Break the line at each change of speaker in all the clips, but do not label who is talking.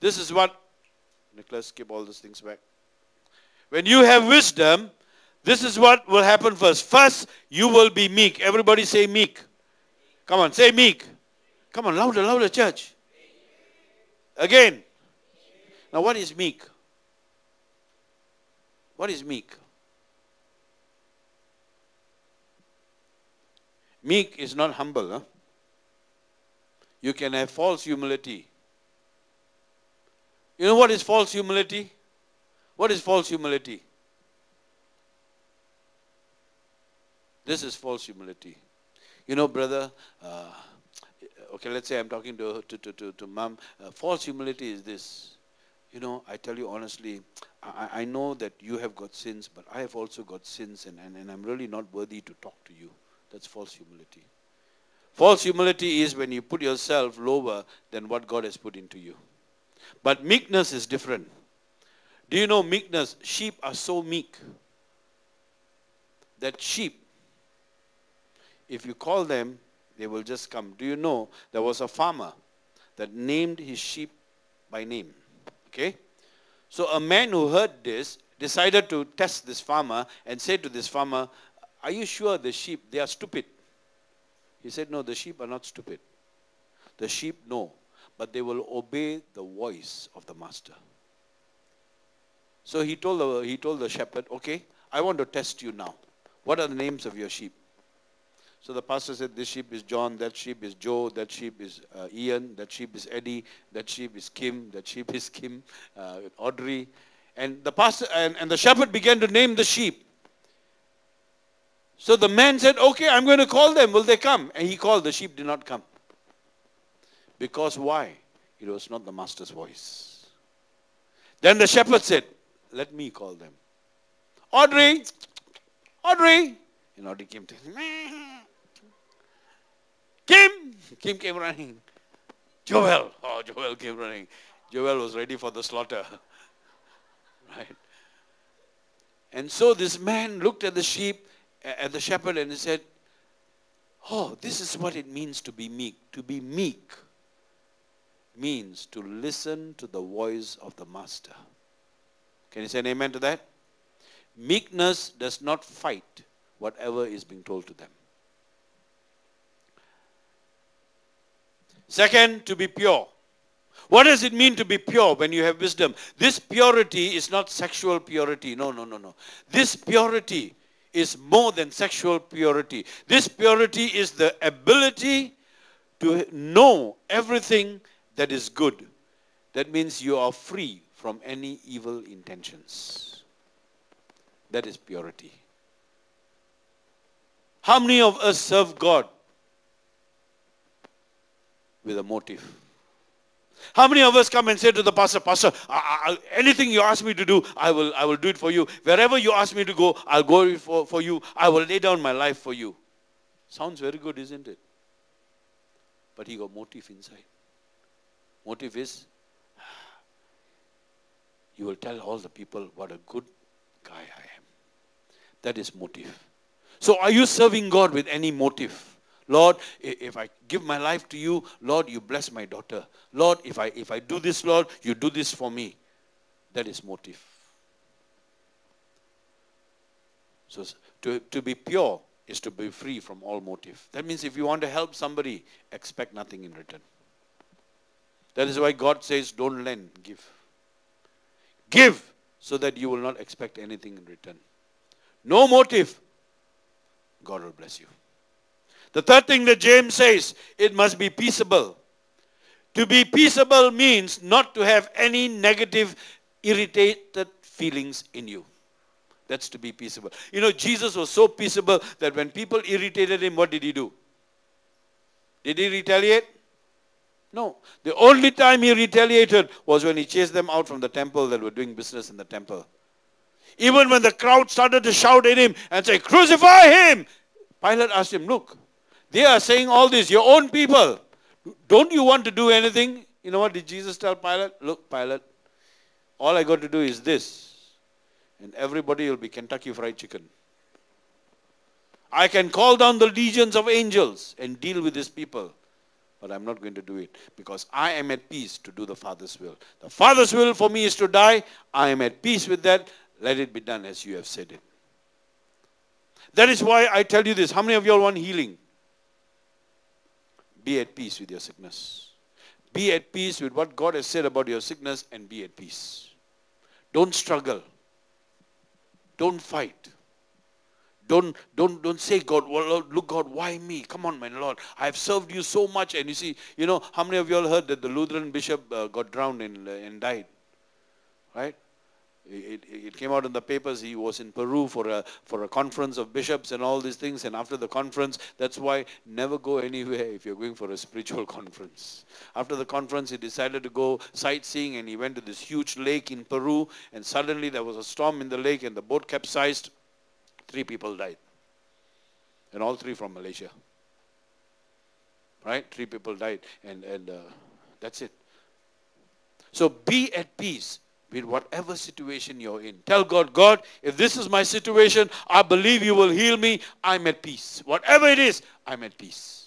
This is what, Nicholas, keep all these things back. When you have wisdom, this is what will happen first. First, you will be meek. Everybody say meek. Come on, say meek. Come on, louder, louder, church. Again. Now, what is meek? What is meek? Meek is not humble. Huh? You can have false humility. You know what is false humility? What is false humility? This is false humility. You know, brother, okay, let's say I'm talking to mom. False humility is this. You know, I tell you honestly, I know that you have got sins, but I have also got sins, and I'm really not worthy to talk to you. That's false humility. False humility is when you put yourself lower than what God has put into you. But meekness is different. Do you know meekness? Sheep are so meek that sheep, if you call them, they will just come. Do you know there was a farmer that named his sheep by name? Okay? So a man who heard this decided to test this farmer and said to this farmer, are you sure the sheep, they are stupid? He said, no, the sheep are not stupid. The sheep know, but they will obey the voice of the master. So he told the shepherd, okay, I want to test you now. What are the names of your sheep? So the pastor said, this sheep is John, that sheep is Joe, that sheep is Ian, that sheep is Eddie, that sheep is Kim, that sheep is Kim, Audrey. And the pastor and the shepherd began to name the sheep. So the man said, okay, I'm going to call them. Will they come? And he called. The sheep did not come. Because why? It was not the master's voice. Then the shepherd said, let me call them. Audrey, Audrey. And Audrey came to him. Kim came running. Joel. Oh, Joel came running. Joel was ready for the slaughter. Right? And so this man looked at the sheep, at the shepherd, and he said, oh, this is what it means to be meek. To be meek means to listen to the voice of the master. Can you say an amen to that? Meekness does not fight whatever is being told to them. Second, to be pure. What does it mean to be pure when you have wisdom? This purity is not sexual purity. No. This purity is more than sexual purity. This purity is the ability to know everything that is good. That means you are free from any evil intentions. That is purity. How many of us serve God with a motive? How many of us come and say to the pastor, Pastor, anything you ask me to do, I will do it for you. Wherever you ask me to go, I'll go for you. I will lay down my life for you. Sounds very good, isn't it? But he got motive inside. Motive is, you will tell all the people what a good guy I am. That is motive. So are you serving God with any motive? Lord, if I give my life to you, Lord, you bless my daughter. Lord, if I do this, Lord, you do this for me. That is motive. So to be pure is to be free from all motive. That means if you want to help somebody, expect nothing in return. That is why God says, don't lend, give. Give so that you will not expect anything in return. No motive, God will bless you. The third thing that James says, it must be peaceable. To be peaceable means not to have any negative, irritated feelings in you. That's to be peaceable. You know, Jesus was so peaceable that when people irritated him, what did he do? Did he retaliate? No. The only time he retaliated was when he chased them out from the temple that were doing business in the temple. Even when the crowd started to shout at him and say, crucify him! Pilate asked him, look, they are saying all this, your own people. Don't you want to do anything? You know what did Jesus tell Pilate? Look, Pilate, all I got to do is this. And everybody will be Kentucky Fried Chicken. I can call down the legions of angels and deal with these people. but I'm not going to do it because I am at peace to do the Father's will. The Father's will for me is to die. I am at peace with that. Let it be done as you have said it. That is why I tell you this. How many of you all want healing? Be at peace with your sickness. Be at peace with what God has said about your sickness and be at peace. Don't struggle. Don't fight. Don't say, God, well, Lord, look, God, why me? Come on, my Lord. I have served you so much. And you see, how many of you all heard that the Lutheran bishop got drowned and died? Right? It came out in the papers. He was in Peru for a conference of bishops and all these things. And after the conference, that's why never go anywhere if you're going for a spiritual conference. After the conference, he decided to go sightseeing, and he went to this huge lake in Peru. And suddenly there was a storm in the lake, and the boat capsized. 3 people died. And all 3 from Malaysia. Right? 3 people died. And that's it. So be at peace with whatever situation you're in. Tell God, God, if this is my situation, I believe you will heal me. I'm at peace. Whatever it is, I'm at peace.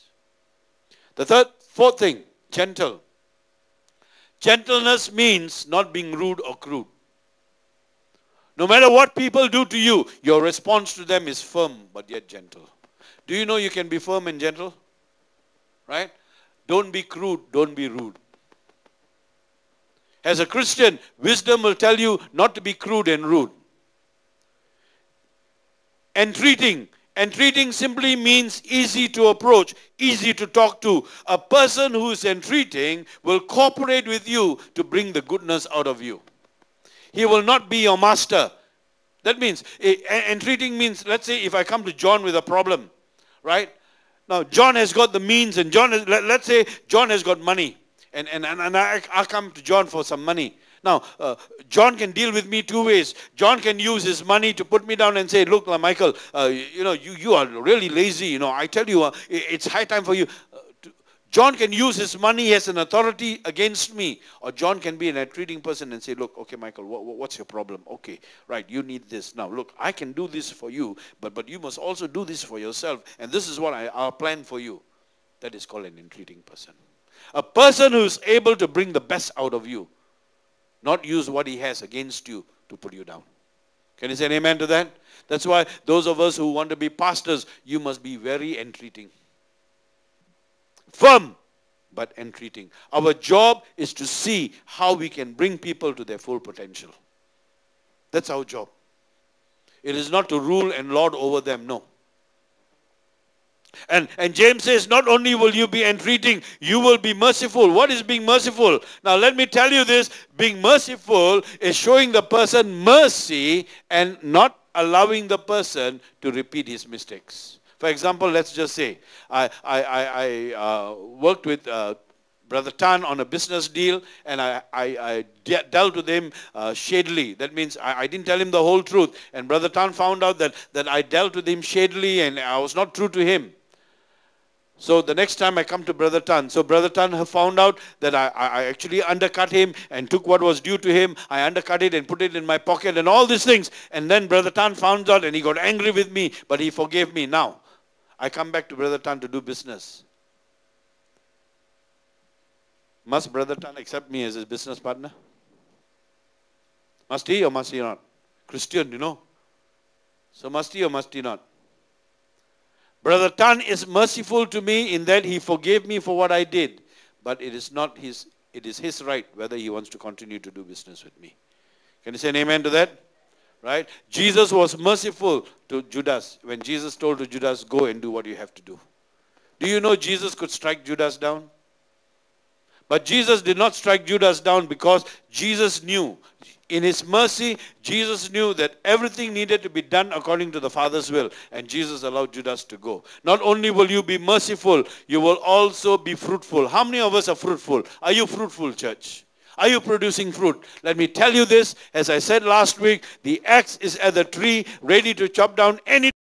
The fourth thing, gentle. Gentleness means not being rude or crude. No matter what people do to you, your response to them is firm but yet gentle. Do you know you can be firm and gentle? Right? Don't be crude, don't be rude. As a Christian, wisdom will tell you not to be crude and rude. Entreating. Entreating simply means easy to approach, easy to talk to. A person who is entreating will cooperate with you to bring the goodness out of you. He will not be your master. That means, entreating means, let's say if I come to John with a problem, right? Now, John has got the means, and let's say John has got money. And I come to John for some money. Now, John can deal with me 2 ways. John can use his money to put me down and say, look, Michael, you are really lazy. I tell you, it's high time for you. John can use his money as an authority against me. Or John can be an entreating person and say, look, okay, Michael, what's your problem? Okay, right, you need this. Now, look, I can do this for you, but you must also do this for yourself. And this is what I'll plan for you. That is called an entreating person. A person who is able to bring the best out of you. Not use what he has against you to put you down. Can you say an amen to that? That's why those of us who want to be pastors, you must be very entreating. Firm, but entreating. Our job is to see how we can bring people to their full potential. That's our job. It is not to rule and lord over them, no. And James says, not only will you be entreating, you will be merciful. What is being merciful? Now let me tell you this. Being merciful is showing the person mercy and not allowing the person to repeat his mistakes. For example, let's just say, I worked with Brother Tan on a business deal, and I dealt with him shadily. That means I didn't tell him the whole truth. And Brother Tan found out that I dealt with him shadily and I was not true to him. So the next time I come to Brother Tan, so Brother Tan found out that I actually undercut him and took what was due to him. I undercut it and put it in my pocket and all these things. And then Brother Tan found out and he got angry with me, but he forgave me. Now, I come back to Brother Tan to do business. Must Brother Tan accept me as his business partner? Must he or must he not? Christian, you know. So must he or must he not? Brother Tan is merciful to me in that he forgave me for what I did. But it is not his, it is his right whether he wants to continue to do business with me. Can you say an amen to that? Right? Jesus was merciful to Judas when Jesus told to Judas, go and do what you have to do. Do you know Jesus could strike Judas down? But Jesus did not strike Judas down because Jesus knew, in his mercy, Jesus knew that everything needed to be done according to the Father's will. And Jesus allowed Judas to go. Not only will you be merciful, you will also be fruitful. How many of us are fruitful? Are you fruitful, church? Are you producing fruit? Let me tell you this, as I said last week, the axe is at the tree, ready to chop down any